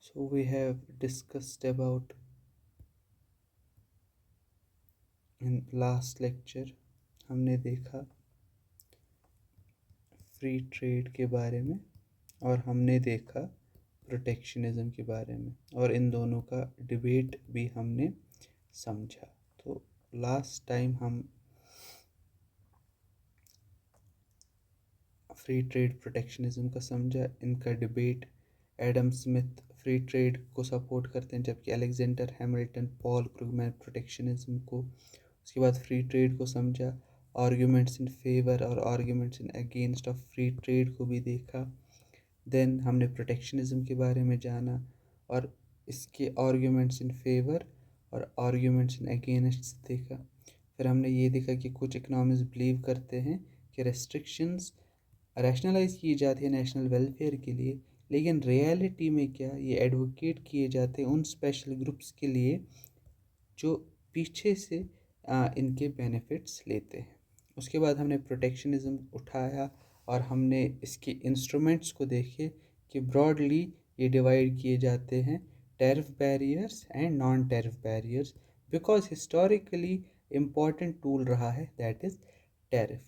So we have discussed about in last lecture हमने देखा free trade के बारे में और हमने देखा प्रोटेक्शनिज्म के बारे में और इन दोनों का डिबेट भी हमने समझा। तो लास्ट टाइम हम फ्री ट्रेड प्रोटेक्शनिज्म का समझा, इनका debate. Adam Smith free trade को सपोर्ट करते हैं जबकि Alexander Hamilton, Paul Krugman protectionism को। उसके बाद फ्री ट्रेड को समझा, आर्ग्यूमेंट्स इन फेवर और arguments in against of free trade को भी देखा। देन हमने प्रोटेक्शनिज्म के बारे में जाना और इसके आर्ग्यूमेंट्स इन फेवर और आर्ग्यूमेंट्स इन अगेंस्ट देखा। फिर हमने ये देखा कि कुछ इकनॉमिस्ट बिलीव करते हैं कि रेस्ट्रिक्शंस रैशनलाइज की जाती है नेशनल वेलफेयर के लिए, लेकिन रियलिटी में क्या ये एडवोकेट किए जाते हैं उन स्पेशल ग्रुप्स के लिए जो पीछे से इनके बेनिफिट्स लेते हैं। उसके बाद हमने प्रोटेक्शनिज्म उठाया और हमने इसके इंस्ट्रूमेंट्स को देखे कि ब्रॉडली ये डिवाइड किए जाते हैं tariff barriers and non tariff barriers, because historically important tool रहा है दैट इज़ टैरिफ।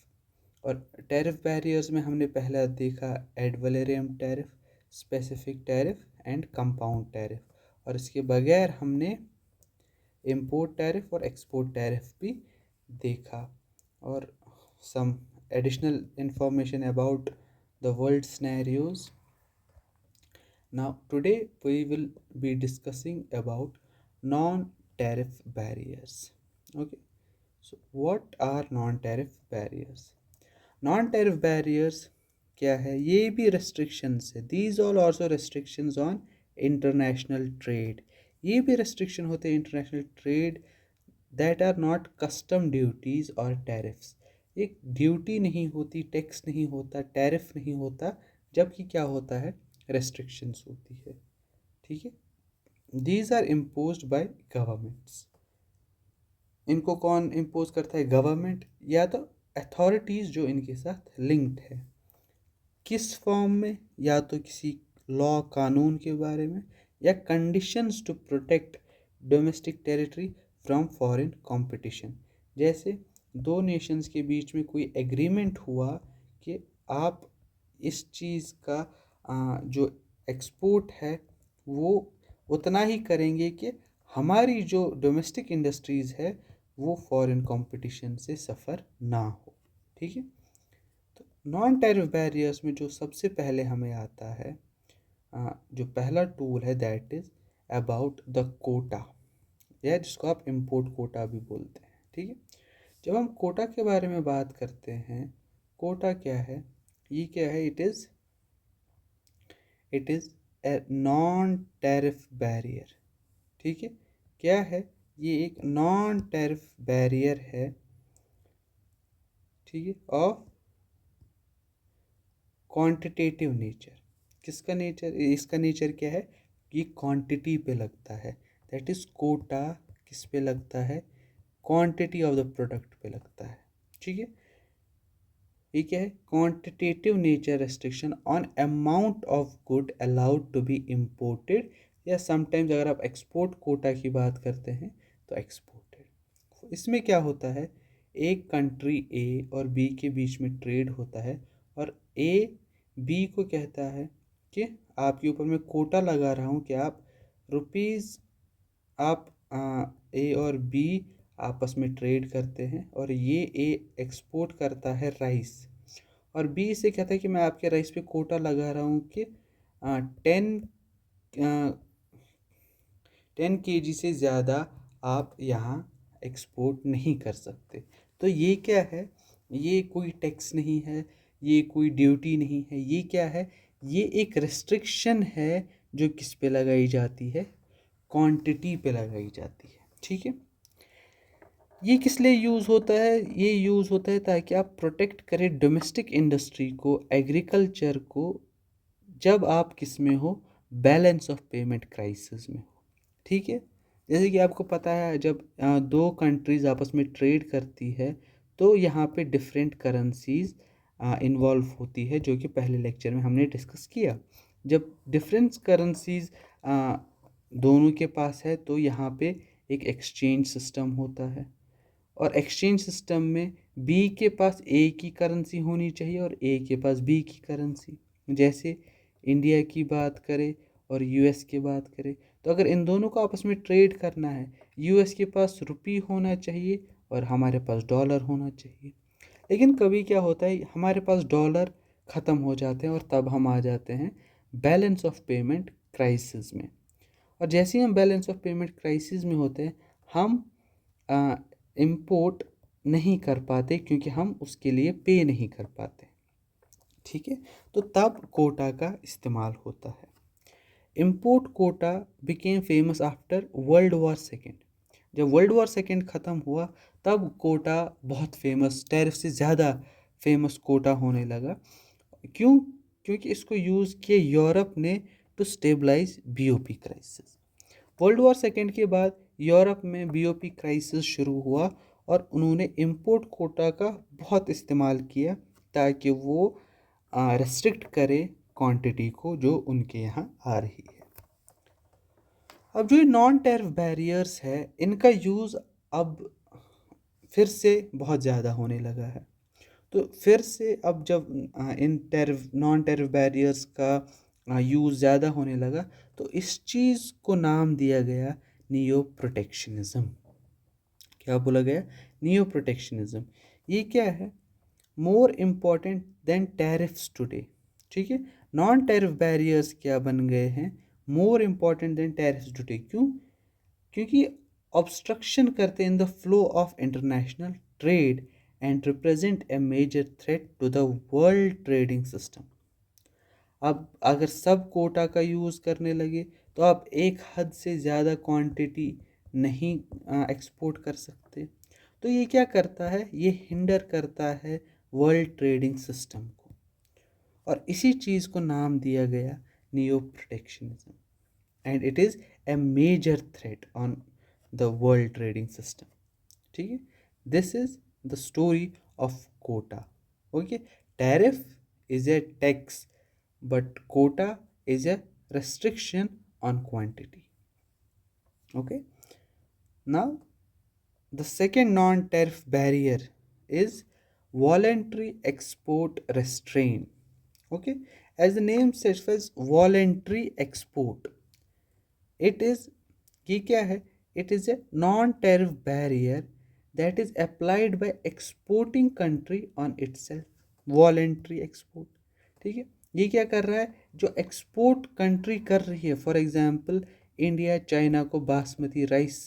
और टैरिफ बैरियर्स में हमने पहला देखा ad valorem tariff, specific tariff and compound tariff. और इसके बगैर हमने इम्पोर्ट टैरिफ और एक्सपोर्ट टैरिफ भी देखा और some additional information about the world scenarios. Now today we will be discussing about non-tariff barriers. Okay, so what are non-tariff barriers? Non-tariff barriers क्या है? ये भी restrictions है। These all also restrictions on international trade. ये भी restriction होते हैं international trade that are not custom duties or tariffs. एक ड्यूटी नहीं होती, टैक्स नहीं होता, टैरिफ नहीं होता, जबकि क्या होता है, रेस्ट्रिक्शंस होती है। ठीक है, these are imposed by governments. इनको कौन इम्पोज करता है? गवर्नमेंट या तो अथॉरिटीज़ जो इनके साथ लिंक्ड है। किस फॉर्म में? या तो किसी लॉ कानून के बारे में या conditions to protect domestic territory from foreign competition. जैसे दो नेशंस के बीच में कोई एग्रीमेंट हुआ कि आप इस चीज़ का जो एक्सपोर्ट है वो उतना ही करेंगे कि हमारी जो डोमेस्टिक इंडस्ट्रीज़ है वो फॉरेन कंपटीशन से सफ़र ना हो। ठीक है, तो नॉन टैरिफ बैरियर्स में जो सबसे पहले हमें आता है, जो पहला टूल है that is about the quota, या जिसको आप इम्पोर्ट कोटा भी बोलते हैं। ठीक है, जब हम कोटा के बारे में बात करते हैं, कोटा क्या है? ये क्या है? It is a non tariff barrier. ठीक है, क्या है? ये एक नॉन टैरिफ बैरियर है। ठीक है, ऑफ क्वांटिटेटिव नेचर। किसका नेचर? इसका नेचर क्या है? ये क्वांटिटी पे लगता है। दैट इज़ कोटा किस पे लगता है? क्वांटिटी ऑफ द प्रोडक्ट पे लगता है। ठीक है, ये क्या है? Quantitative nature restriction on amount of good allowed to be imported, या समटाइम्स अगर आप एक्सपोर्ट कोटा की बात करते हैं तो एक्सपोर्टेड। इसमें क्या होता है? एक कंट्री ए और बी के बीच में ट्रेड होता है और ए बी को कहता है कि आपके ऊपर मैं कोटा लगा रहा हूँ कि आप रुपीज़ आप ए और बी आपस में ट्रेड करते हैं और ये ए एक्सपोर्ट करता है राइस और बी से कहता है कि मैं आपके राइस पे कोटा लगा रहा हूँ कि 10 kg से ज़्यादा आप यहाँ एक्सपोर्ट नहीं कर सकते। तो ये क्या है? ये कोई टैक्स नहीं है, ये कोई ड्यूटी नहीं है, ये क्या है? ये एक रिस्ट्रिक्शन है जो किस पे लगाई जाती है? क्वांटिटी पे लगाई जाती है। ठीक है, ये किस लिए यूज़ होता है? ये यूज़ होता है ताकि आप प्रोटेक्ट करें डोमेस्टिक इंडस्ट्री को, एग्रीकल्चर को, जब आप किस में हो? बैलेंस ऑफ पेमेंट क्राइसिस में हो। ठीक है, जैसे कि आपको पता है जब दो कंट्रीज़ आपस में ट्रेड करती है तो यहाँ पे डिफरेंट करेंसीज इन्वॉल्व होती है, जो कि पहले लेक्चर में हमने डिस्कस किया। जब डिफरेंट करेंसीज दोनों के पास है तो यहाँ पे एक एक्सचेंज सिस्टम होता है, और एक्सचेंज सिस्टम में बी के पास ए की करेंसी होनी चाहिए और ए के पास बी की करेंसी। जैसे इंडिया की बात करें और यूएस की बात करें, तो अगर इन दोनों को आपस में ट्रेड करना है, यूएस के पास रुपी होना चाहिए और हमारे पास डॉलर होना चाहिए। लेकिन कभी क्या होता है, हमारे पास डॉलर ख़त्म हो जाते हैं और तब हम आ जाते हैं बैलेंस ऑफ पेमेंट क्राइसिस में। और जैसे ही हम बैलेंस ऑफ पेमेंट क्राइसिस में होते हैं, हम इंपोर्ट नहीं कर पाते क्योंकि हम उसके लिए पे नहीं कर पाते। ठीक है, तो तब कोटा का इस्तेमाल होता है। Import quota became famous after world war second. जब वर्ल्ड वॉर सेकेंड ख़त्म हुआ तब कोटा बहुत फेमस, टैरिफ से ज़्यादा फेमस कोटा होने लगा। क्यों? क्योंकि इसको यूज़ किया यूरोप ने to stabilise BOP crisis. World war second के बाद यूरोप में बीओपी क्राइसिस शुरू हुआ और उन्होंने इम्पोर्ट कोटा का बहुत इस्तेमाल किया ताकि वो रेस्ट्रिक्ट करे क्वांटिटी को जो उनके यहाँ आ रही है। अब जो ये नॉन टैरिफ बैरियर्स है, इनका यूज़ अब फिर से बहुत ज़्यादा होने लगा है। तो फिर से अब जब इन टैरिफ नॉन टैरिफ बैरियर्स का यूज़ ज़्यादा होने लगा, तो इस चीज़ को नाम दिया गया नियो प्रोटेक्शनिज़म। क्या बोला गया? Neo protectionism. ये क्या है? More important than tariffs today. ठीक है, नॉन टैरिफ बैरियर्स क्या बन गए हैं? More important than tariffs today. क्यों? क्योंकि ऑब्स्ट्रक्शन करते in the flow of international trade and represent a major threat to the world trading system. अब अगर सब कोटा का यूज़ करने लगे तो आप एक हद से ज़्यादा क्वांटिटी नहीं एक्सपोर्ट कर सकते। तो ये क्या करता है? ये हिंडर करता है वर्ल्ड ट्रेडिंग सिस्टम को, और इसी चीज़ को नाम दिया गया neo protectionism, and it is a major threat on the world trading system. ठीक है, this is the story of quota. Okay, tariff is a tax but quota is a restriction on quantity. Okay, now the second non-tariff barrier is voluntary export restraint. Okay, as the name says, voluntary export, it is, ये क्या है? It is a non-tariff barrier that is applied by exporting country on itself. Voluntary export, ठीक है, ये क्या कर रहा है? जो एक्सपोर्ट कंट्री कर रही है, फॉर एग्जांपल इंडिया चाइना को बासमती राइस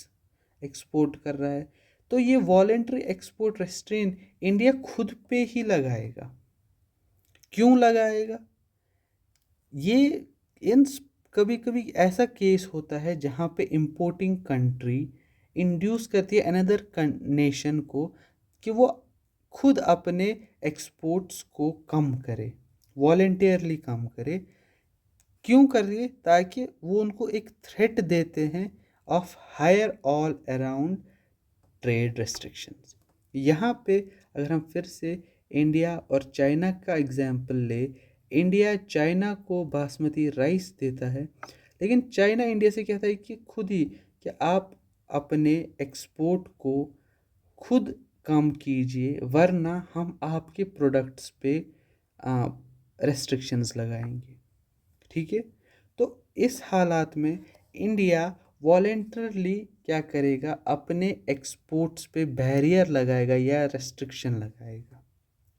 एक्सपोर्ट कर रहा है, तो ये वॉलेंट्री एक्सपोर्ट रेस्ट्रेन इंडिया खुद पे ही लगाएगा। क्यों लगाएगा? ये इन कभी कभी ऐसा केस होता है जहाँ पे इंपोर्टिंग कंट्री इंड्यूस करती है अनदर नेशन को कि वो खुद अपने एक्सपोर्ट्स को कम करे, वॉलेंटियरली कम करे। क्यों कर रही है? ताकि वो उनको एक थ्रेट देते हैं of higher all around trade restrictions. यहाँ पे अगर हम फिर से इंडिया और चाइना का एग्जाम्पल ले, इंडिया चाइना को बासमती राइस देता है, लेकिन चाइना इंडिया से कहता है कि खुद ही कि आप अपने एक्सपोर्ट को खुद कम कीजिए वरना हम आपके प्रोडक्ट्स पे रेस्ट्रिक्शंस लगाएंगे। ठीक है, तो इस हालात में इंडिया वॉलेंटरली क्या करेगा? अपने एक्सपोर्ट्स पे बैरियर लगाएगा या रेस्ट्रिक्शन लगाएगा।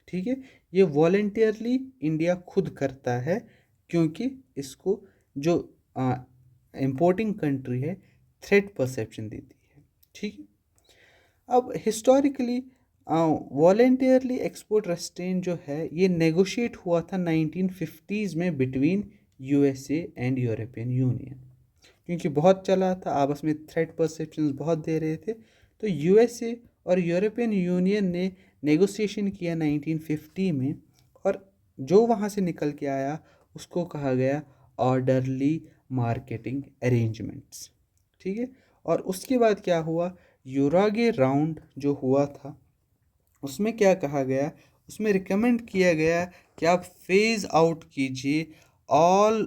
ठीक है, ये वॉलेंटियरली इंडिया खुद करता है क्योंकि इसको जो इंपोर्टिंग कंट्री है थ्रेट परसेप्शन देती है। ठीक है, अब हिस्टोरिकली वॉलेंटियरली एक्सपोर्ट रेस्ट्रेन जो है ये नेगोशिएट हुआ था 1950s में between USA and European union, क्योंकि बहुत चला था, आपस में थ्रेट परसेप्शंस बहुत दे रहे थे, तो यूएसए और यूरोपियन यूनियन ने नेगोशिएशन किया 1950 में, और जो वहाँ से निकल के आया उसको कहा गया ऑर्डरली मार्केटिंग अरेंजमेंट्स। ठीक है, और उसके बाद क्या हुआ? यूरागे राउंड जो हुआ था उसमें क्या कहा गया? उसमें रिकमेंड किया गया कि आप फेज़ आउट कीजिए all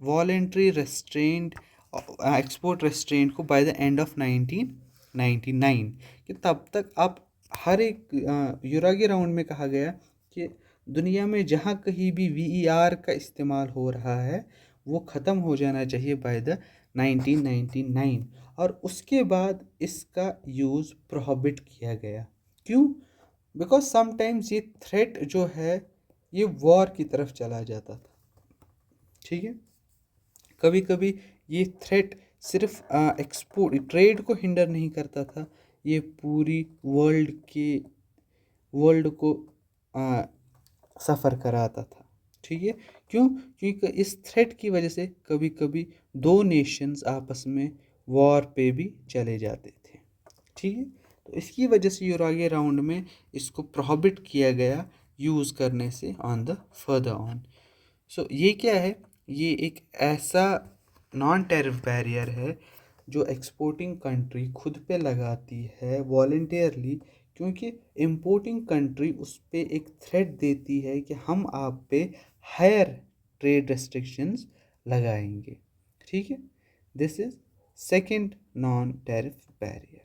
voluntary restaurant export restaurant को बाय द एंड ऑफ 1999, कि तब तक आप हर एक यूरागी राउंड में कहा गया कि दुनिया में जहाँ कहीं भी VER का इस्तेमाल हो रहा है वो ख़त्म हो जाना चाहिए बाय द 1999, और उसके बाद इसका यूज़ प्रोहिबिट किया गया। क्यों? बिकॉज समटाइम्स ये थ्रेट जो है ये वॉर की तरफ चला जाता था। ठीक है, कभी कभी ये थ्रेट सिर्फ एक्सपोर्ट ट्रेड को हिंडर नहीं करता था, ये पूरी वर्ल्ड को सफ़र कराता था। ठीक है, क्यों? क्योंकि इस थ्रेट की वजह से कभी कभी दो नेशंस आपस में वॉर पे भी चले जाते थे। ठीक है, तो इसकी वजह से यूरागे राउंड में इसको प्रोहिबिट किया गया यूज़ करने से ऑन द फर्दर ऑन। सो ये क्या है? ये एक ऐसा नॉन टैरिफ बैरियर है जो एक्सपोर्टिंग कंट्री खुद पे लगाती है वॉलेंटियरली, क्योंकि इंपोर्टिंग कंट्री उस पे एक थ्रेट देती है कि हम आप पे हायर ट्रेड रेस्ट्रिक्शंस लगाएंगे। ठीक है, this is second non tariff barrier.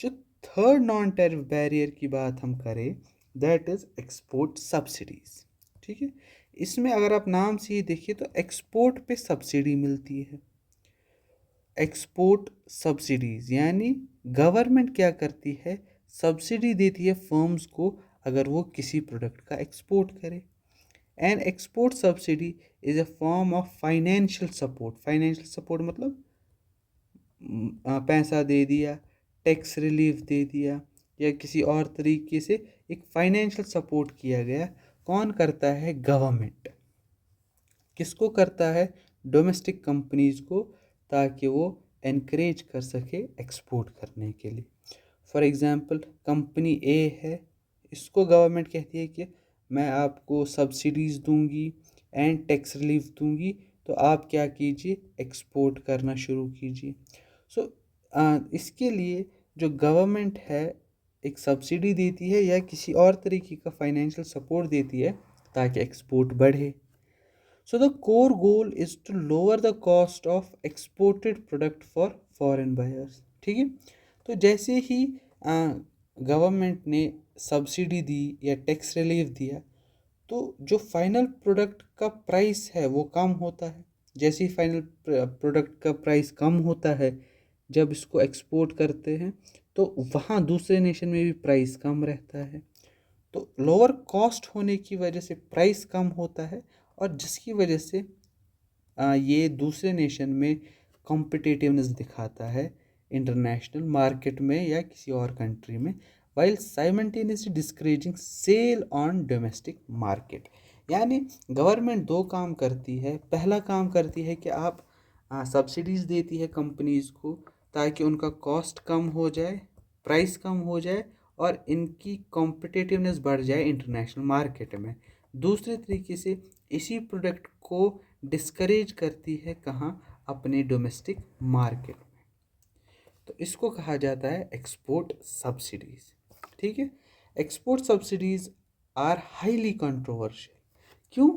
जो थर्ड नॉन टैरिफ बैरियर की बात हम करें, दैट इज एक्सपोर्ट सब्सिडीज। ठीक है, इसमें अगर आप नाम से ही देखिए तो एक्सपोर्ट पे सब्सिडी मिलती है। एक्सपोर्ट सब्सिडीज यानी गवर्नमेंट क्या करती है, सब्सिडी देती है फर्म्स को अगर वो किसी प्रोडक्ट का एक्सपोर्ट करे। And export subsidy is a form of financial support. Financial support मतलब पैसा दे दिया, टैक्स रिलीफ दे दिया, या किसी और तरीके से एक फाइनेंशियल सपोर्ट किया गया। कौन करता है? गवर्नमेंट। किसको करता है? डोमेस्टिक कंपनीज़ को, ताकि वो इनक्रेज कर सके एक्सपोर्ट करने के लिए। फॉर एग्ज़ाम्पल कंपनी ए है, इसको गवर्नमेंट कहती है कि मैं आपको सब्सिडीज़ दूंगी एंड टैक्स रिलीफ दूंगी, तो आप क्या कीजिए, एक्सपोर्ट करना शुरू कीजिए। सो इसके लिए जो गवर्नमेंट है एक सब्सिडी देती है या किसी और तरीके का फाइनेंशियल सपोर्ट देती है ताकि एक्सपोर्ट बढ़े। So the core goal is to lower the cost of exported product for foreign buyers। ठीक है, तो जैसे ही गवर्नमेंट ने सब्सिडी दी या टैक्स रिलीफ दिया, तो जो फाइनल प्रोडक्ट का प्राइस है वो कम होता है। जैसे ही फाइनल प्रोडक्ट का प्राइस कम होता है जब इसको एक्सपोर्ट करते हैं, तो वहाँ दूसरे नेशन में भी प्राइस कम रहता है। तो लोअर कॉस्ट होने की वजह से प्राइस कम होता है, और जिसकी वजह से ये दूसरे नेशन में कॉम्पिटिटिवनेस दिखाता है इंटरनेशनल मार्केट में या किसी और कंट्री में, while simultaneously discouraging sale on domestic market. यानी गवर्नमेंट दो काम करती है। पहला काम करती है कि आप सब्सिडीज़ देती है कंपनीज़ को ताकि उनका कॉस्ट कम हो जाए, प्राइस कम हो जाए और इनकी कॉम्पिटिटिवनेस बढ़ जाए इंटरनेशनल मार्केट में। दूसरे तरीके से इसी प्रोडक्ट को डिस्करेज करती है कहाँ? अपने डोमेस्टिक मार्केट में। तो इसको कहा जाता है एक्सपोर्ट सब्सिडीज। ठीक है, export subsidies are highly controversial. क्यों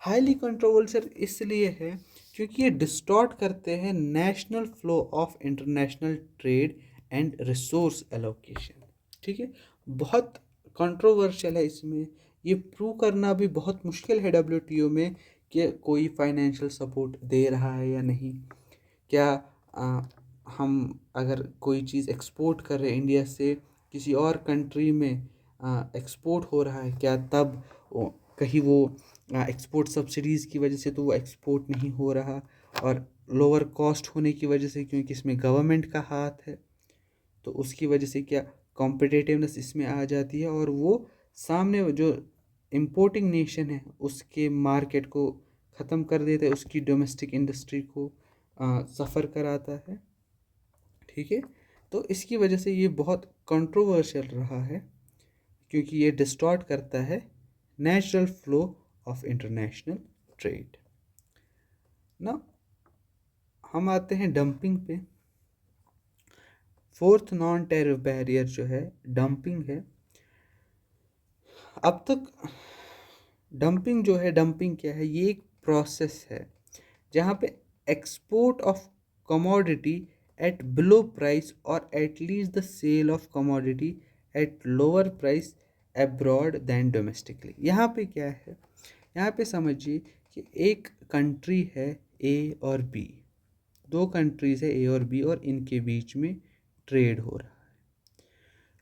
हाईली कंट्रोवर्शियल? इसलिए है क्योंकि ये डिस्टॉर्ट करते हैं national flow of international trade and resource allocation. ठीक है, बहुत कंट्रोवर्शियल है इसमें। ये प्रूव करना भी बहुत मुश्किल है WTO में कि कोई फाइनेंशियल सपोर्ट दे रहा है या नहीं। क्या हम अगर कोई चीज़ एक्सपोर्ट कर रहे हैं इंडिया से किसी और कंट्री में एक्सपोर्ट हो रहा है, क्या तब कहीं वो एक्सपोर्ट सब्सिडीज़ की वजह से तो वो एक्सपोर्ट नहीं हो रहा, और लोअर कॉस्ट होने की वजह से, क्योंकि इसमें गवर्नमेंट का हाथ है, तो उसकी वजह से क्या कॉम्पिटिटिवनेस इसमें आ जाती है, और वो सामने जो इम्पोर्टिंग नेशन है उसके मार्केट को ख़त्म कर देता है, उसकी डोमेस्टिक इंडस्ट्री को सफ़र कराता है। ठीक है, तो इसकी वजह से ये बहुत कंट्रोवर्शियल रहा है, क्योंकि ये डिस्टॉर्ट करता है natural flow of international trade. ना हम आते हैं डंपिंग पे। फोर्थ नॉन टैरिफ बैरियर जो है डंपिंग है। अब तक डंपिंग जो है, डंपिंग क्या है? ये एक प्रोसेस है जहाँ पे export of commodity at below price or at least the sale of commodity at lower price abroad than domestically। यहाँ पे क्या है, यहाँ पे समझिए कि एक कंट्री है ए और बी, दो कंट्रीज है ए और बी, और इनके बीच में ट्रेड हो रहा है।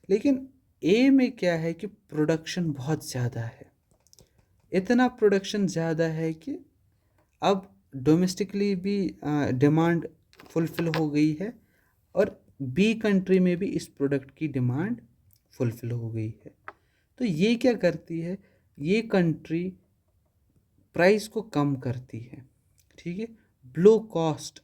लेकिन ए में क्या है कि प्रोडक्शन बहुत ज़्यादा है, इतना प्रोडक्शन ज़्यादा है कि अब डोमेस्टिकली भी डिमांड फुलफ़िल हो गई है और बी कंट्री में भी इस प्रोडक्ट की डिमांड फुलफ़िल हो गई है। तो ये क्या करती है, ये कंट्री प्राइस को कम करती है, ठीक है, लो कॉस्ट,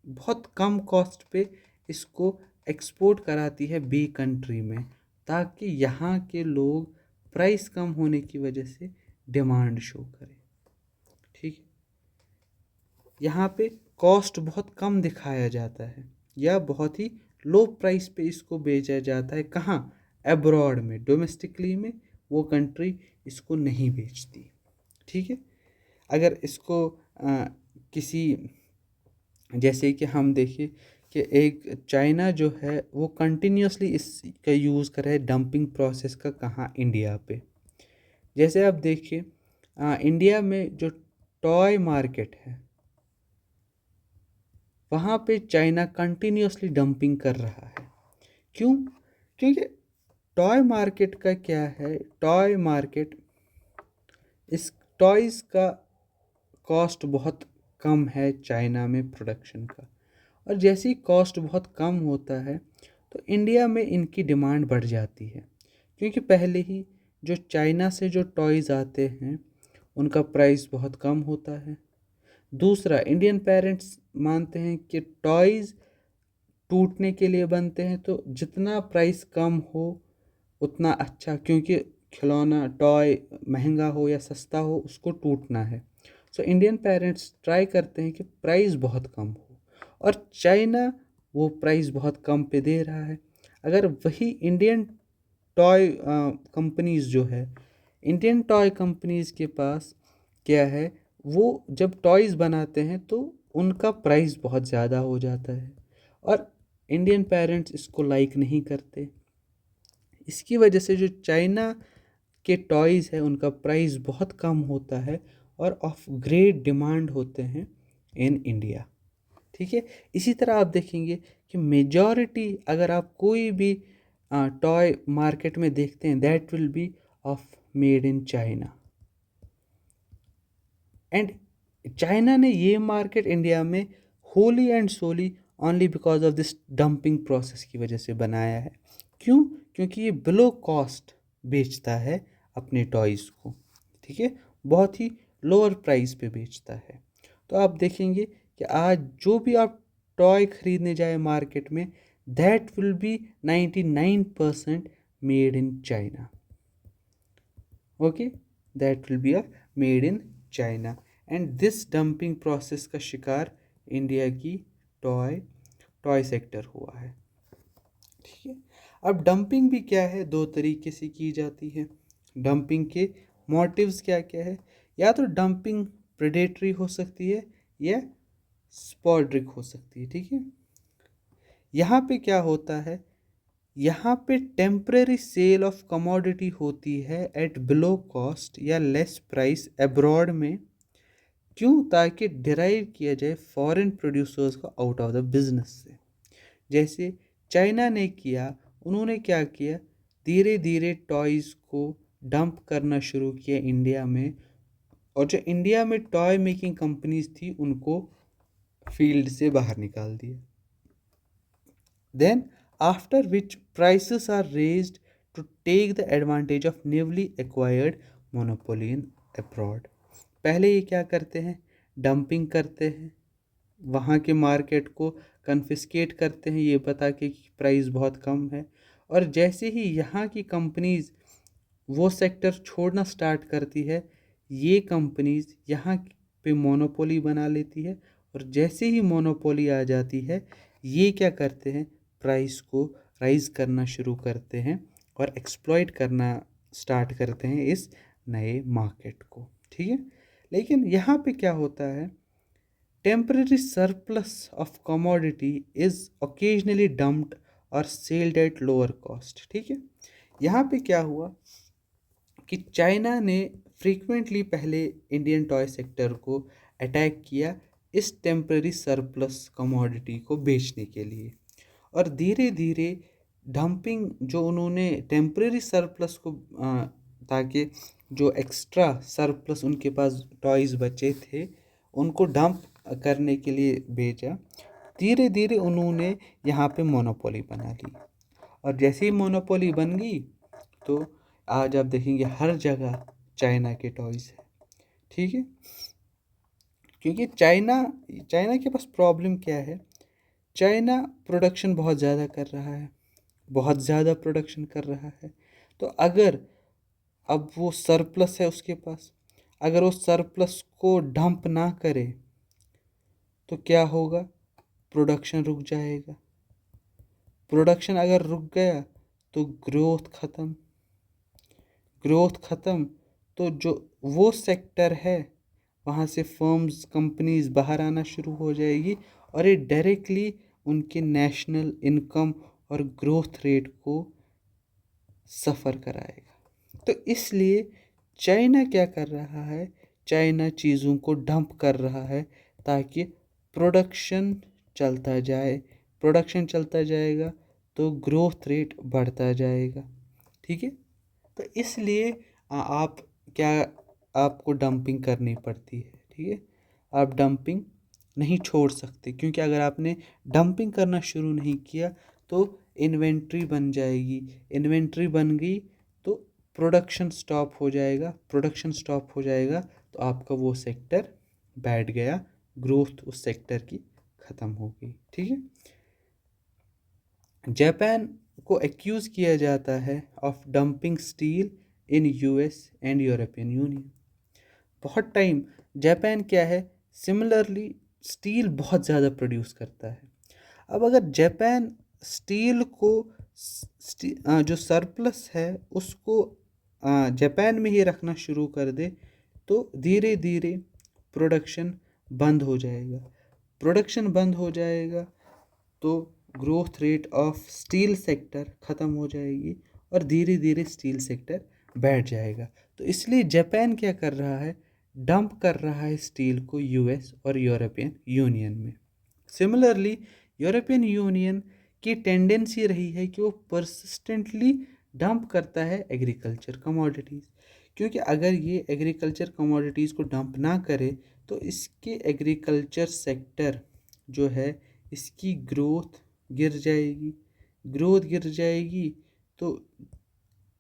बहुत कम कॉस्ट पे इसको एक्सपोर्ट कराती है बी कंट्री में, ताकि यहाँ के लोग प्राइस कम होने की वजह से डिमांड शो करें, ठीक है। यहाँ पे कॉस्ट बहुत कम दिखाया जाता है या बहुत ही लो प्राइस पे इसको बेचा जाता है, कहाँ, अब्रॉड में। डोमेस्टिकली में वो कंट्री इसको नहीं बेचती, ठीक है। अगर इसको किसी, जैसे कि हम देखें कि एक चाइना जो है वो कंटिन्यूसली इसका यूज़ कर रहा है डंपिंग प्रोसेस का, कहाँ, इंडिया पे। जैसे आप देखिए इंडिया में जो टॉय मार्केट है वहाँ पे चाइना कंटिन्यूसली डंपिंग कर रहा है। क्यों? क्योंकि टॉय मार्केट का क्या है, टॉय मार्केट, इस टॉयज़ का कॉस्ट बहुत कम है चाइना में प्रोडक्शन का, और जैसे ही कॉस्ट बहुत कम होता है तो इंडिया में इनकी डिमांड बढ़ जाती है, क्योंकि पहले ही जो चाइना से जो टॉयज़ आते हैं उनका प्राइस बहुत कम होता है। दूसरा, इंडियन पेरेंट्स मानते हैं कि टॉयज़ टूटने के लिए बनते हैं, तो जितना प्राइस कम हो उतना अच्छा, क्योंकि खिलौना टॉय महंगा हो या सस्ता हो उसको टूटना है। सो इंडियन पेरेंट्स ट्राई करते हैं कि प्राइस बहुत कम हो, और चाइना वो प्राइस बहुत कम पे दे रहा है। अगर वही इंडियन टॉय कंपनीज़ जो है, इंडियन टॉय कंपनीज़ के पास क्या है, वो जब टॉयज़ बनाते हैं तो उनका प्राइस बहुत ज़्यादा हो जाता है, और इंडियन पेरेंट्स इसको लाइक नहीं करते। इसकी वजह से जो चाइना के टॉयज़ है उनका प्राइस बहुत कम होता है और ऑफ ग्रेट डिमांड होते हैं इन इंडिया, ठीक है। इसी तरह आप देखेंगे कि मेजॉरिटी, अगर आप कोई भी टॉय मार्केट में देखते हैं, that will be of made in China. And China ने ये मार्केट इंडिया में wholly and solely only because of this dumping process की वजह से बनाया है। क्यों? क्योंकि ये बिलो कॉस्ट बेचता है अपने टॉयज़ को, ठीक है, बहुत ही लोअर प्राइस पे बेचता है। तो आप देखेंगे कि आज जो भी आप टॉय खरीदने जाए मार्केट में, that will B 99% made in China, okay, that will be a made in China. And this dumping process का शिकार इंडिया की टॉय टॉय सेक्टर हुआ है, ठीक है। अब डंपिंग भी क्या है, दो तरीके से की जाती है। डंपिंग के मोटिव्स क्या क्या है, या तो डंपिंग प्रेडेटरी हो सकती है या स्पॉर्ड्रिक हो सकती है, ठीक है। यहाँ पे क्या होता है, यहाँ पे टेम्परेरी सेल ऑफ कमोडिटी होती है एट बिलो कॉस्ट या लेस प्राइस अब्रॉड में। क्यों? ताकि डिराइव किया जाए फॉरेन प्रोड्यूसर्स को आउट ऑफ द बिजनेस से। जैसे चाइना ने किया, उन्होंने क्या किया, धीरे धीरे टॉयज़ को डंप करना शुरू किया इंडिया में, और जो इंडिया में टॉय मेकिंग कंपनीज थी उनको फील्ड से बाहर निकाल दिया। Then, after which prices are raised to take the advantage of newly acquired monopoly in abroad। पहले ये क्या करते हैं, डंपिंग करते हैं, वहाँ के मार्केट को कन्फिस्केट करते हैं ये बता के कि प्राइस बहुत कम है, और जैसे ही यहाँ की कंपनीज वो सेक्टर छोड़ना स्टार्ट करती है, ये कंपनीज यहाँ पे मोनोपोली बना लेती है, और जैसे ही मोनोपोली आ जाती है ये क्या करते हैं, प्राइस को राइज करना शुरू करते हैं और एक्सप्लॉइट करना स्टार्ट करते हैं इस नए मार्केट को, ठीक है। लेकिन यहाँ पे क्या होता है, temporary surplus of commodity is occasionally dumped और सेल्ड एट लोअर कॉस्ट। ठीक है, यहाँ पे क्या हुआ कि चाइना ने फ्रीक्वेंटली पहले इंडियन टॉय सेक्टर को अटैक किया इस टेम्पररी सरप्लस कमोडिटी को बेचने के लिए, और धीरे धीरे डंपिंग जो उन्होंने टेम्पररी सरप्लस को ताकि जो एक्स्ट्रा सरप्लस उनके पास टॉयज़ बचे थे उनको डंप करने के लिए भेजा। धीरे धीरे उन्होंने यहाँ पे मोनोपोली बना ली, और जैसे ही मोनोपोली बन गई तो आज आप देखेंगे हर जगह चाइना के टॉयज़ हैं। ठीक है, क्योंकि चाइना चाइना के पास प्रॉब्लम क्या है, चाइना प्रोडक्शन बहुत ज़्यादा कर रहा है, बहुत ज़्यादा प्रोडक्शन कर रहा है। तो अगर अब वो सरप्लस है उसके पास, अगर वो सरप्लस को डंप ना करे तो क्या होगा, प्रोडक्शन रुक जाएगा। प्रोडक्शन अगर रुक गया तो ग्रोथ ख़त्म, ग्रोथ ख़त्म तो जो वो सेक्टर है वहाँ से फर्म्स कंपनीज बाहर आना शुरू हो जाएगी, और ये डायरेक्टली उनके नेशनल इनकम और ग्रोथ रेट को सफ़र कराएगा। तो इसलिए चाइना क्या कर रहा है, चाइना चीज़ों को डंप कर रहा है ताकि प्रोडक्शन चलता जाए, प्रोडक्शन चलता जाएगा तो ग्रोथ रेट बढ़ता जाएगा। ठीक है, तो इसलिए आप क्या, आपको डंपिंग करनी पड़ती है। ठीक है, आप डंपिंग नहीं छोड़ सकते, क्योंकि अगर आपने डंपिंग करना शुरू नहीं किया तो इन्वेंट्री बन जाएगी, इन्वेंट्री बन गई तो प्रोडक्शन स्टॉप हो जाएगा, प्रोडक्शन स्टॉप हो जाएगा तो आपका वो सेक्टर बैठ गया, ग्रोथ उस सेक्टर की ख़त्म हो गई। ठीक है, जापान को एक्यूज़ किया जाता है of dumping steel in US and European union. बहुत टाइम जापान क्या है, सिमिलरली स्टील बहुत ज़्यादा प्रोड्यूस करता है। अब अगर जापान स्टील को जो सरप्लस है उसको जापान में ही रखना शुरू कर दे तो धीरे धीरे प्रोडक्शन बंद हो जाएगा, प्रोडक्शन बंद हो जाएगा तो growth rate of steel sector ख़त्म हो जाएगी और धीरे धीरे स्टील सेक्टर बैठ जाएगा। तो इसलिए जापान क्या कर रहा है, डंप कर रहा है स्टील को यूएस और यूरोपियन यूनियन में। सिमिलरली यूरोपियन यूनियन की टेंडेंसी रही है कि वो परसिस्टेंटली डंप करता है एग्रीकल्चर कमोडिटीज़, क्योंकि अगर ये एग्रीकल्चर कमोडिटीज़ को डंप ना करे तो इसके एग्रीकल्चर सेक्टर जो है इसकी ग्रोथ गिर जाएगी, ग्रोथ गिर जाएगी तो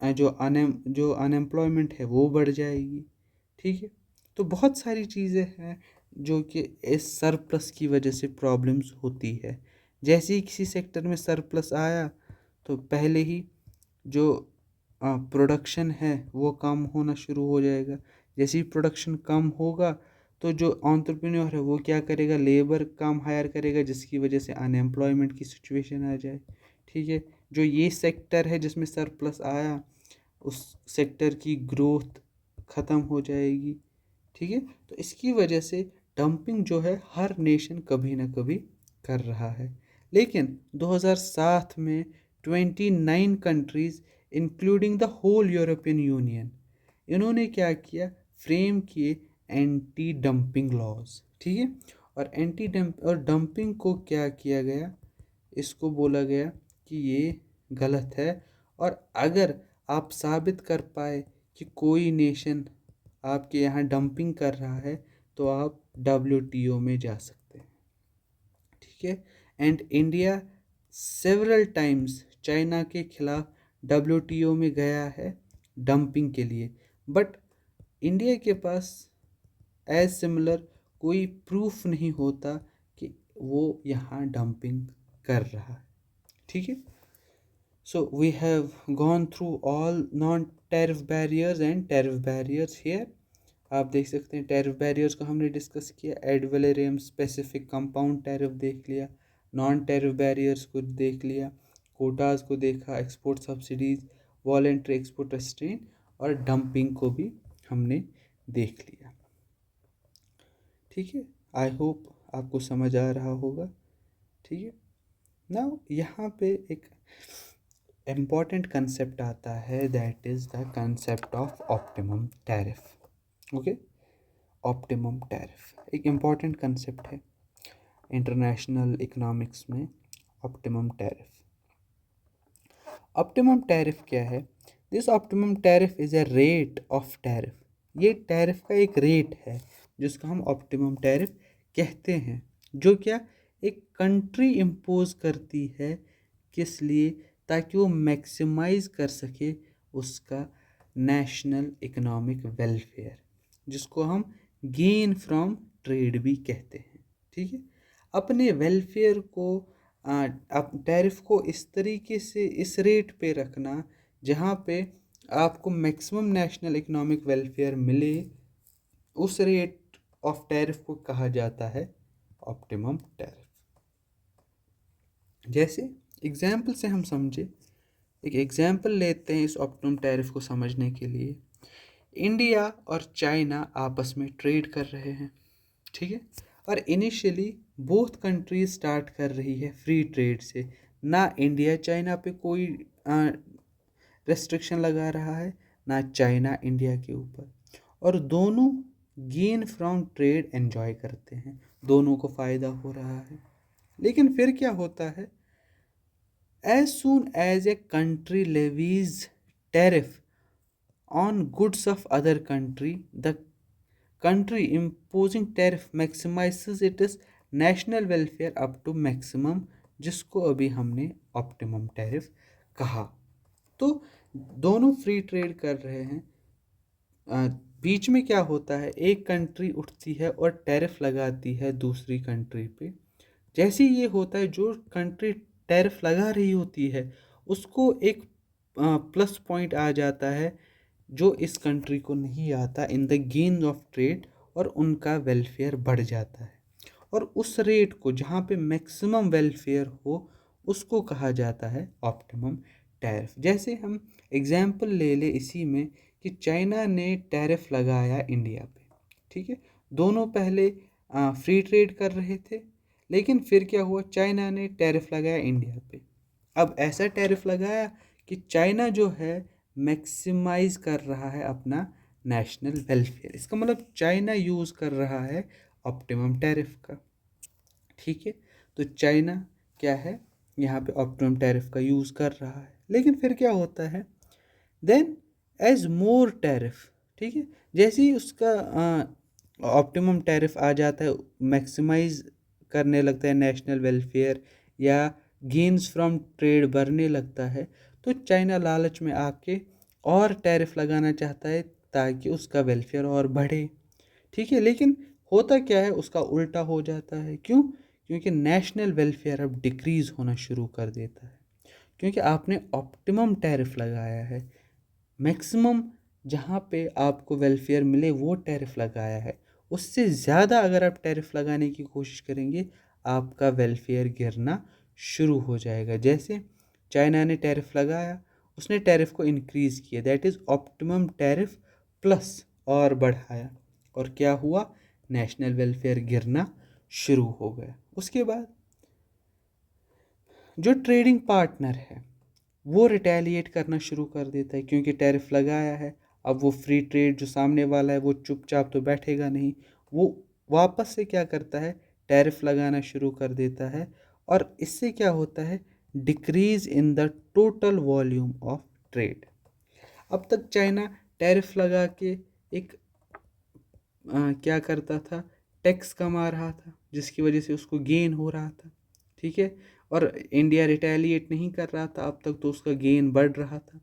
जो अनएम्प्लॉयमेंट है वो बढ़ जाएगी। ठीक है, तो बहुत सारी चीज़ें हैं जो कि इस सरप्लस की वजह से प्रॉब्लम्स होती है। जैसे ही किसी सेक्टर में सरप्लस आया तो पहले ही जो प्रोडक्शन है वो कम होना शुरू हो जाएगा। जैसे ही प्रोडक्शन कम होगा तो जो एंटरप्रेन्योर है वो क्या करेगा, लेबर कम हायर करेगा, जिसकी वजह से अनएम्प्लॉयमेंट की सिचुएशन आ जाए। ठीक है, जो ये सेक्टर है जिसमें सरप्लस आया उस सेक्टर की ग्रोथ ख़त्म हो जाएगी। ठीक है, तो इसकी वजह से डंपिंग जो है हर नेशन कभी ना कभी कर रहा है। लेकिन 2007 में 29 countries including the whole European Union, इन्होंने क्या किया, फ्रेम किए एंटी डंपिंग लॉज। ठीक है, और एंटी डंप और डंपिंग को क्या किया गया, इसको बोला गया कि ये गलत है, और अगर आप साबित कर पाए कि कोई नेशन आपके यहाँ डंपिंग कर रहा है तो आप WTO में जा सकते हैं। ठीक है, and India several times China के खिलाफ WTO में गया है डंपिंग के लिए, बट इंडिया के पास एज सिमिलर कोई प्रूफ नहीं होता कि वो यहाँ डंपिंग कर रहा है। ठीक है, so we have gone through all non-tariff barriers and tariff barriers here। आप देख सकते हैं टैरिफ बैरियर्स को हमने डिस्कस किया, एड वैलेरियम स्पेसिफिक कंपाउंड टैरिफ देख लिया, नॉन टैरिफ बैरियर्स को देख लिया, कोटाज को देखा, export subsidies, voluntary export restaurant और डंपिंग को भी हमने देख लिया। ठीक है, आई होप आपको समझ आ रहा होगा, ठीक है। नाउ यहाँ पे एक इम्पॉर्टेंट कंसेप्ट आता है, that is the concept of optimum tariff. Okay, optimum tariff एक इम्पॉर्टेंट कंसेप्ट है इंटरनेशनल इकोनॉमिक्स में। ऑप्टिमम टैरिफ, ऑप्टिमम टैरिफ क्या है? This optimum tariff is a rate of tariff. ये टैरिफ का एक रेट है जिसको हम ऑप्टिमम टैरिफ कहते हैं, जो क्या एक कंट्री इम्पोज करती है, किस लिए? ताकि वो मैक्सिमाइज कर सके उसका नेशनल इकोनॉमिक वेलफेयर, जिसको हम गेन फ्रॉम ट्रेड भी कहते हैं, ठीक है। अपने वेलफेयर को आप टैरिफ को इस तरीके से इस रेट पे रखना जहाँ पे आपको मैक्सिमम नेशनल इकोनॉमिक वेलफेयर मिले, उस रेट ऑफ टैरिफ को कहा जाता है ऑप्टिमम टैरिफ। जैसे एग्जाम्पल से हम समझे, एक एग्जाम्पल लेते हैं इस ऑप्टिमम टैरिफ को समझने के लिए। इंडिया और चाइना आपस में ट्रेड कर रहे हैं, ठीक है। और इनिशियली बोथ कंट्रीज स्टार्ट कर रही है फ्री ट्रेड से, ना इंडिया चाइना पे कोई रेस्ट्रिक्शन लगा रहा है, ना चाइना इंडिया के ऊपर, और दोनों गेन फ्रॉम ट्रेड एंजॉय करते हैं, दोनों को फ़ायदा हो रहा है। लेकिन फिर क्या होता है? As soon as a country levies tariff on goods of other country, the country imposing tariff maximizes its national welfare up to maximum, जिसको अभी हमने ऑप्टिमम टैरिफ कहा। तो दोनों फ्री ट्रेड कर रहे हैं, बीच में क्या होता है, एक कंट्री उठती है और टैरिफ लगाती है दूसरी कंट्री पे। जैसे ये होता है, जो कंट्री टैरिफ लगा रही होती है उसको एक प्लस पॉइंट आ जाता है जो इस कंट्री को नहीं आता in the gain of trade, और उनका वेलफेयर बढ़ जाता है। और उस रेट को जहाँ पे मैक्सिमम वेलफेयर हो उसको कहा जाता है ऑप्टिमम टैरिफ। जैसे हम एग्जाम्पल ले ले इसी में कि चाइना ने टैरिफ लगाया इंडिया पे, ठीक है। दोनों पहले फ्री ट्रेड कर रहे थे, लेकिन फिर क्या हुआ, चाइना ने टैरिफ लगाया इंडिया पे। अब ऐसा टैरिफ लगाया कि चाइना जो है मैक्सिमाइज कर रहा है अपना नेशनल वेलफेयर, इसका मतलब चाइना यूज़ कर रहा है ऑप्टिमम टैरिफ का, ठीक है। तो चाइना क्या है, यहाँ पे ऑप्टिमम टैरिफ का यूज़ कर रहा है। लेकिन फिर क्या होता है, देन एज मोर टैरिफ, ठीक है, जैसे ही उसका ऑप्टिमम टैरिफ आ जाता है, मैक्सिमाइज करने लगता है नेशनल वेलफेयर या गेन्स फ्रॉम ट्रेड बढ़ने लगता है, तो चाइना लालच में आके और टैरिफ लगाना चाहता है ताकि उसका वेलफेयर और बढ़े, ठीक है। लेकिन होता क्या है, उसका उल्टा हो जाता है। क्यों? क्योंकि नेशनल वेलफेयर अब डिक्रीज़ होना शुरू कर देता है, क्योंकि आपने ऑप्टिमम टैरिफ लगाया है, मैक्सिमम जहाँ पे आपको वेलफेयर मिले वो टैरिफ लगाया है। उससे ज़्यादा अगर आप टैरिफ लगाने की कोशिश करेंगे, आपका वेलफेयर गिरना शुरू हो जाएगा। जैसे चाइना ने टैरिफ लगाया, उसने टैरिफ को इंक्रीज़ किया, that is optimum tariff plus, और बढ़ाया, और क्या हुआ, नेशनल वेलफेयर गिरना शुरू हो गया। उसके बाद जो ट्रेडिंग पार्टनर है वो रिटेलिएट करना शुरू कर देता है, क्योंकि टैरिफ लगाया है। अब वो फ्री ट्रेड जो सामने वाला है वो चुपचाप तो बैठेगा नहीं, वो वापस से क्या करता है, टैरिफ लगाना शुरू कर देता है। और इससे क्या होता है, decrease in the total volume of trade. अब तक चाइना टैरिफ लगा के एक क्या करता था, टैक्स कमा रहा था, जिसकी वजह से उसको गेन हो रहा था, ठीक है। और इंडिया रिटेलिएट नहीं कर रहा था अब तक, तो उसका गेन बढ़ रहा था।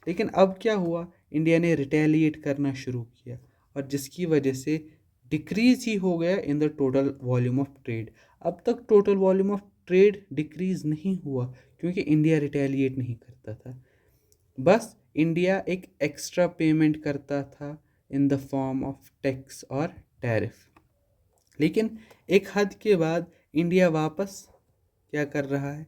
लेकिन अब क्या हुआ, इंडिया ने रिटेलिएट करना शुरू किया, और जिसकी वजह से डिक्रीज ही हो गया in the total volume of trade. अब तक total volume of trade decrease नहीं हुआ, क्योंकि इंडिया रिटेलिएट नहीं करता था, बस इंडिया एक एक्स्ट्रा पेमेंट करता था in the form of tax और टैरिफ। लेकिन एक हद के बाद इंडिया वापस क्या कर रहा है,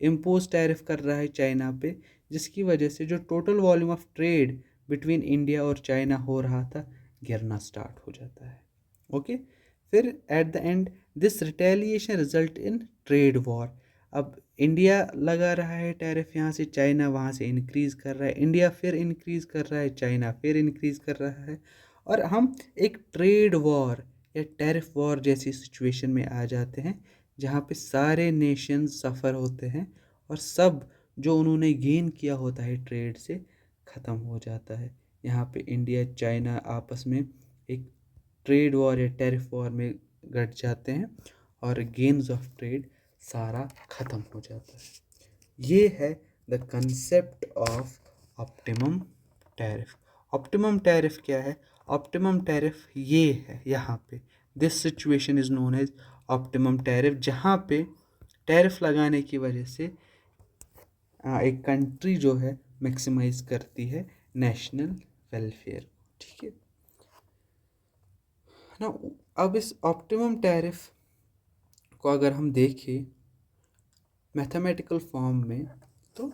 इम्पोज टैरिफ कर रहा है चाइना पे, जिसकी वजह से जो total volume of trade between India और चाइना हो रहा था गिरना स्टार्ट हो जाता है। ओके, फिर at the end this retaliation result in trade war. अब इंडिया लगा रहा है टैरिफ यहाँ से, चाइना वहाँ से इंक्रीज़ कर रहा है, इंडिया फिर इंक्रीज़ कर रहा है, चाइना फिर इंक्रीज़ कर रहा है, और हम एक ट्रेड वॉर या टैरिफ वॉर जैसी सिचुएशन में आ जाते हैं जहाँ पे सारे नेशंस सफ़र होते हैं और सब जो उन्होंने गेन किया होता है ट्रेड से ख़त्म हो जाता है। यहाँ पे इंडिया चाइना आपस में एक ट्रेड वॉर या टैरिफ वॉर में गट जाते हैं और गेन्स ऑफ ट्रेड सारा ख़त्म हो जाता है। ये है the concept of optimum tariff. Optimum tariff क्या है? ऑप्टिमम टैरिफ ये है, यहाँ पे this situation is known as optimum tariff, जहाँ पे टैरिफ लगाने की वजह से एक कंट्री जो है मैक्सिमाइज करती है नेशनल वेलफेयर। ठीक है ना। अब इस ऑप्टिमम टैरिफ को अगर हम देखें मैथमेटिकल फॉर्म में, तो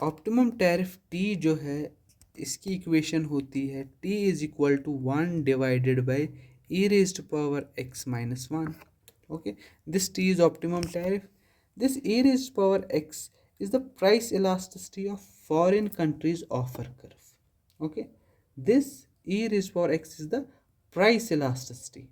ऑप्टिमम टैरिफ टी जो है इसकी इक्वेशन होती है T is equal to 1 divided by E raised power X minus 1। Okay, this T is optimum tariff. This E raised power X is the price elasticity of foreign countries offer curve. Okay, this e raised to power x is the price elasticity.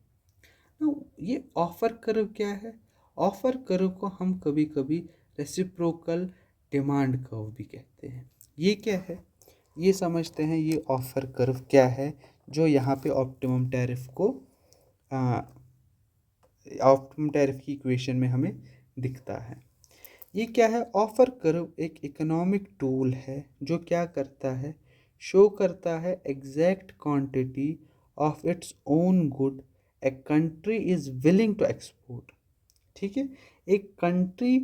Now ये offer curve क्या है? Offer curve को हम कभी कभी reciprocal demand curve भी कहते हैं। ये क्या है, ये समझते हैं। ये ऑफर कर्व क्या है जो यहाँ पे ऑप्टिमम टैरिफ को ऑप्टिमम टैरिफ की इक्वेशन में हमें दिखता है। ये क्या है? ऑफर कर्व एक इकोनॉमिक टूल है जो क्या करता है, शो करता है exact quantity of its own good a country is willing to export. ठीक है, एक कंट्री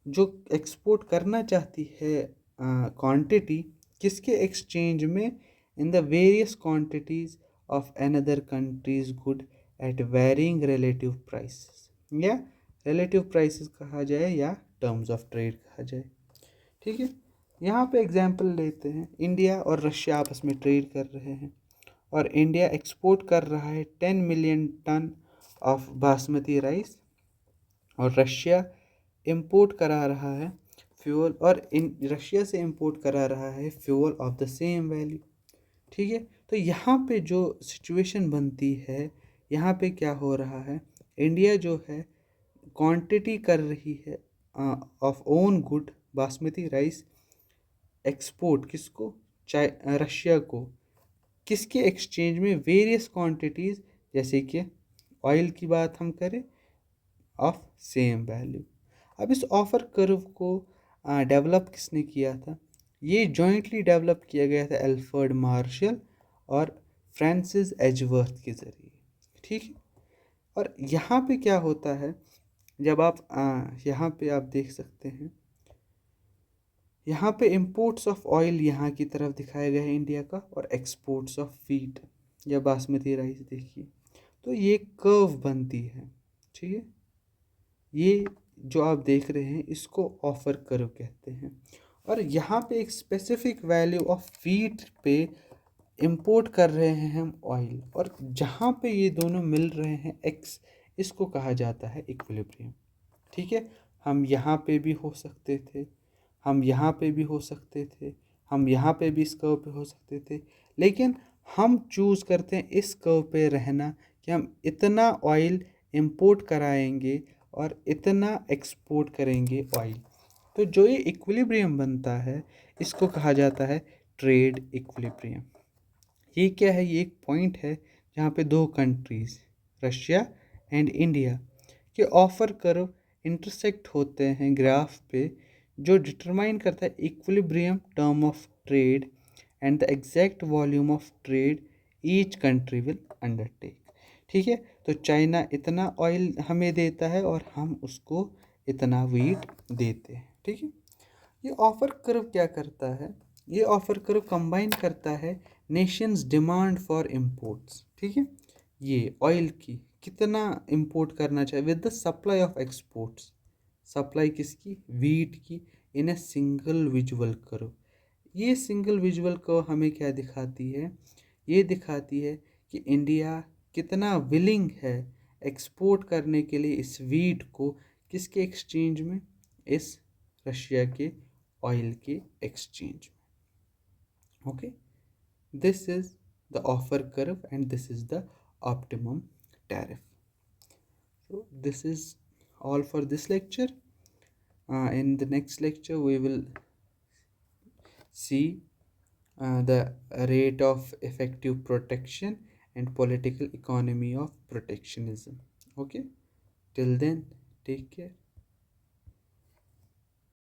जो एक्सपोर्ट करना चाहती है क्वांटिटी किसके एक्सचेंज में, in the various quantities of another countries good at varying relative prices, या रिलेटिव प्राइसेस कहा जाए या टर्म्स ऑफ ट्रेड कहा जाए। ठीक है, यहाँ पे एग्जांपल लेते हैं। इंडिया और रशिया आपस में ट्रेड कर रहे हैं और इंडिया एक्सपोर्ट कर रहा है 10 million ton of basmati rice और रशिया इंपोर्ट करा रहा है फ्यूल, और रशिया से इंपोर्ट करा रहा है fuel of the same value. ठीक है, तो यहाँ पे जो सिचुएशन बनती है, यहाँ पे क्या हो रहा है, इंडिया जो है क्वांटिटी कर रही है of own good basmati rice export किसको, रशिया को, किसके एक्सचेंज में, वेरियस क्वांटिटीज़, जैसे कि ऑयल की बात हम करें ऑफ सेम वैल्यू। अब इस ऑफर कर्व को डेवलप किसने किया था? ये जॉइंटली डेवलप किया गया था एल्फ्रेड मार्शल और फ्रांसिस एजवर्थ के ज़रिए। ठीक है, और यहाँ पे क्या होता है, जब आप यहाँ पे आप देख सकते हैं, यहाँ पे इंपोर्ट्स ऑफ ऑयल यहाँ की तरफ दिखाया गया है इंडिया का, और एक्सपोर्ट्स ऑफ वीट या बासमती राइस देखिए, तो ये कर्व बनती है। ठीक है, ये जो आप देख रहे हैं इसको ऑफर कर्व कहते हैं। और यहाँ पे एक स्पेसिफिक वैल्यू ऑफ वीट पे इंपोर्ट कर रहे हैं हम ऑयल, और जहाँ पे ये दोनों मिल रहे हैं एक्स, इसको कहा जाता है इक्विलिब्रियम। ठीक है, हम यहाँ पे भी हो सकते थे, हम यहाँ पे भी हो सकते थे, हम यहाँ पे भी इस कर्व पे हो सकते थे, लेकिन हम चूज़ करते हैं इस कर्व पे रहना कि हम इतना ऑयल इंपोर्ट कराएंगे और इतना एक्सपोर्ट करेंगे ऑयल। तो जो ये इक्विलिब्रियम बनता है इसको कहा जाता है ट्रेड इक्विलिब्रियम। ये क्या है? ये एक पॉइंट है जहाँ पे दो कंट्रीज़ रशिया एंड इंडिया के ऑफर कर्व इंटरसेक्ट होते हैं ग्राफ पे, जो डिटरमाइन करता है equilibrium term of trade and the exact volume of trade each country will undertake. ठीक है, तो चाइना इतना ऑयल हमें देता है और हम उसको इतना वीट देते हैं। ठीक है, ये ऑफर कर्व क्या करता है? ये ऑफर कर्व कंबाइन करता है नेशंस डिमांड फॉर इंपोर्ट्स। ठीक है, ये ऑयल की कितना इंपोर्ट करना चाहिए with the supply of exports, supply किसकी, वीट की, इन ए सिंगल विजुअल कर्व। ये सिंगल विजुअल कर्व हमें क्या दिखाती है? ये दिखाती है कि इंडिया कितना विलिंग है एक्सपोर्ट करने के लिए इस वीट को, किसके एक्सचेंज में, इस रशिया के ऑयल के एक्सचेंज में। Okay, this is the offer curve and this is the optimum tariff. So this is all for this lecture. In the next lecture we will see the rate of effective protection and political economy of protectionism. Okay, till then, take care.